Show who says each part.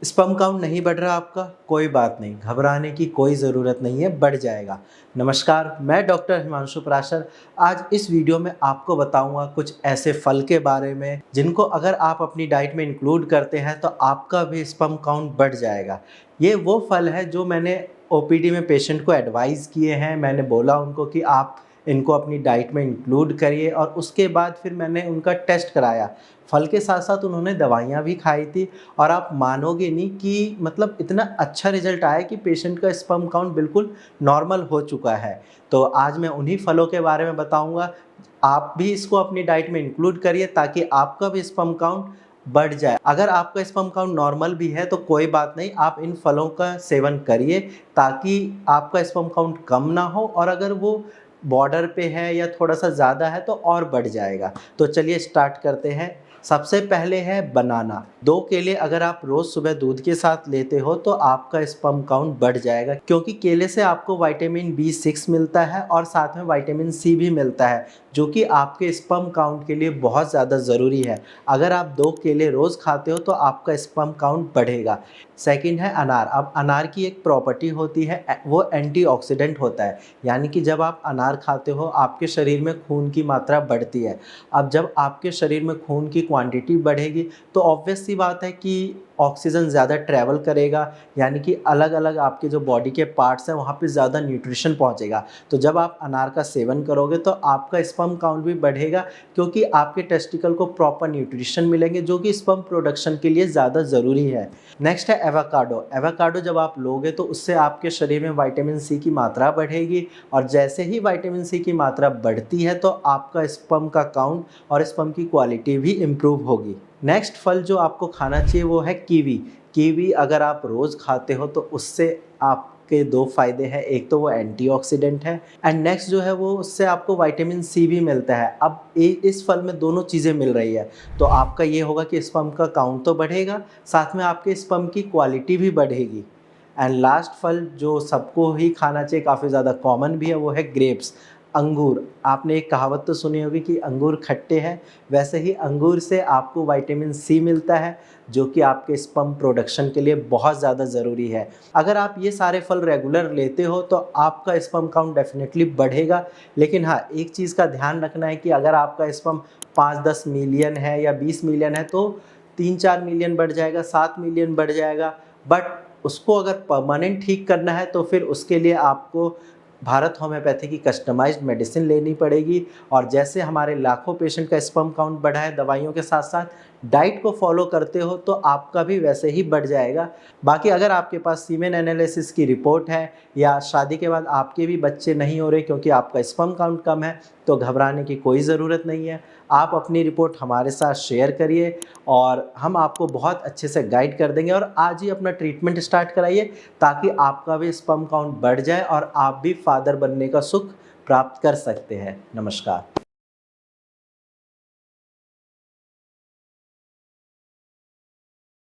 Speaker 1: Sperm count नहीं बढ़ रहा आपका, कोई बात नहीं, घबराने की कोई ज़रूरत नहीं है, बढ़ जाएगा। नमस्कार, मैं डॉक्टर हिमांशु पराशर। आज इस वीडियो में आपको बताऊंगा कुछ ऐसे फल के बारे में जिनको अगर आप अपनी डाइट में इंक्लूड करते हैं तो आपका भी स्पर्म काउंट बढ़ जाएगा। ये वो फल है जो मैंने ओपीडी में पेशेंट को एडवाइस किए हैं। मैंने बोला उनको कि आप इनको अपनी डाइट में इंक्लूड करिए और उसके बाद फिर मैंने उनका टेस्ट कराया। फल के साथ साथ उन्होंने दवाइयाँ भी खाई थी और आप मानोगे नहीं कि मतलब इतना अच्छा रिज़ल्ट आया कि पेशेंट का स्पर्म काउंट बिल्कुल नॉर्मल हो चुका है। तो आज मैं उन्हीं फलों के बारे में बताऊँगा। आप भी इसको अपनी डाइट में इंक्लूड करिए ताकि आपका भी स्पर्म काउंट बढ़ जाए। अगर आपका स्पर्म काउंट नॉर्मल भी है तो कोई बात नहीं, आप इन फलों का सेवन करिए ताकि आपका स्पर्म काउंट कम ना हो, और अगर वो बॉर्डर पे है या थोड़ा-सा ज़्यादा है तो और बढ़ जाएगा। तो चलिए स्टार्ट करते हैं। सबसे पहले है बनाना। 2 केले अगर आप रोज़ सुबह दूध के साथ लेते हो तो आपका स्पर्म काउंट बढ़ जाएगा, क्योंकि केले से आपको विटामिन B6 मिलता है और साथ में विटामिन C भी मिलता है, जो कि आपके स्पर्म काउंट के लिए बहुत ज़्यादा ज़रूरी है। अगर आप 2 केले रोज़ खाते हो तो आपका स्पर्म काउंट बढ़ेगा। सेकंड है अनार। अब अनार की एक प्रॉपर्टी होती है, वो एंटीऑक्सीडेंट होता है, यानी कि जब आप अनार खाते हो आपके शरीर में खून की मात्रा बढ़ती है। अब जब आपके शरीर में खून की क्वांटिटी बढ़ेगी तो ऑब्वियस सी बात है कि ऑक्सीजन ज़्यादा ट्रैवल करेगा, यानी कि अलग-अलग आपके जो बॉडी के पार्ट्स हैं वहाँ पे ज़्यादा न्यूट्रिशन पहुँचेगा। तो जब आप अनार का सेवन करोगे तो आपका स्पर्म काउंट भी बढ़ेगा, क्योंकि आपके टेस्टिकल को प्रॉपर न्यूट्रिशन मिलेंगे जो कि स्पर्म प्रोडक्शन के लिए ज़्यादा ज़रूरी है। नेक्स्ट है एवोकाडो। एवोकाडो जब आप लोगे तो उससे आपके शरीर में विटामिन सी की मात्रा बढ़ेगी, और जैसे ही विटामिन सी की मात्रा बढ़ती है तो आपका स्पर्म का काउंट और स्पर्म की क्वालिटी भी इम्प्रूव होगी। नेक्स्ट फल जो आपको खाना चाहिए वो है कीवी। कीवी अगर आप रोज़ खाते हो तो उससे आपके 2 फ़ायदे हैं, एक तो वो एंटीऑक्सीडेंट है एंड नेक्स्ट जो है वो उससे आपको विटामिन सी भी मिलता है। अब इस फल में दोनों चीज़ें मिल रही है, तो आपका ये होगा कि स्पर्म का काउंट तो बढ़ेगा, साथ में आपके स्पर्म की क्वालिटी भी बढ़ेगी। एंड लास्ट फल जो सबको ही खाना चाहिए, काफ़ी ज़्यादा कॉमन भी है, वो है ग्रेप्स, अंगूर। आपने एक कहावत तो सुनी होगी कि अंगूर खट्टे हैं, वैसे ही अंगूर से आपको विटामिन सी मिलता है जो कि आपके स्पर्म प्रोडक्शन के लिए बहुत ज़्यादा ज़रूरी है। अगर आप ये सारे फल रेगुलर लेते हो तो आपका स्पर्म काउंट डेफिनेटली बढ़ेगा। लेकिन हाँ, एक चीज़ का ध्यान रखना है कि अगर आपका स्पर्म 5-10 मिलियन है या 20 मिलियन है तो 3-4 मिलियन बढ़ जाएगा, 7 मिलियन बढ़ जाएगा। बट उसको अगर परमानेंट ठीक करना है तो फिर उसके लिए आपको भारत होम्योपैथी की कस्टमाइज्ड मेडिसिन लेनी पड़ेगी, और जैसे हमारे लाखों पेशेंट का स्पर्म काउंट बढ़ा है दवाइयों के साथ साथ, डाइट को फॉलो करते हो तो आपका भी वैसे ही बढ़ जाएगा। बाकी अगर आपके पास सीमेन एनालिसिस की रिपोर्ट है या शादी के बाद आपके भी बच्चे नहीं हो रहे क्योंकि आपका स्पर्म काउंट कम है, तो घबराने की कोई ज़रूरत नहीं है। आप अपनी रिपोर्ट हमारे साथ शेयर करिए और हम आपको बहुत अच्छे से गाइड कर देंगे, और आज ही अपना ट्रीटमेंट स्टार्ट कराइए ताकि आपका भी स्पर्म काउंट बढ़ जाए और आप भी फादर बनने का सुख प्राप्त कर सकते हैं। नमस्कार।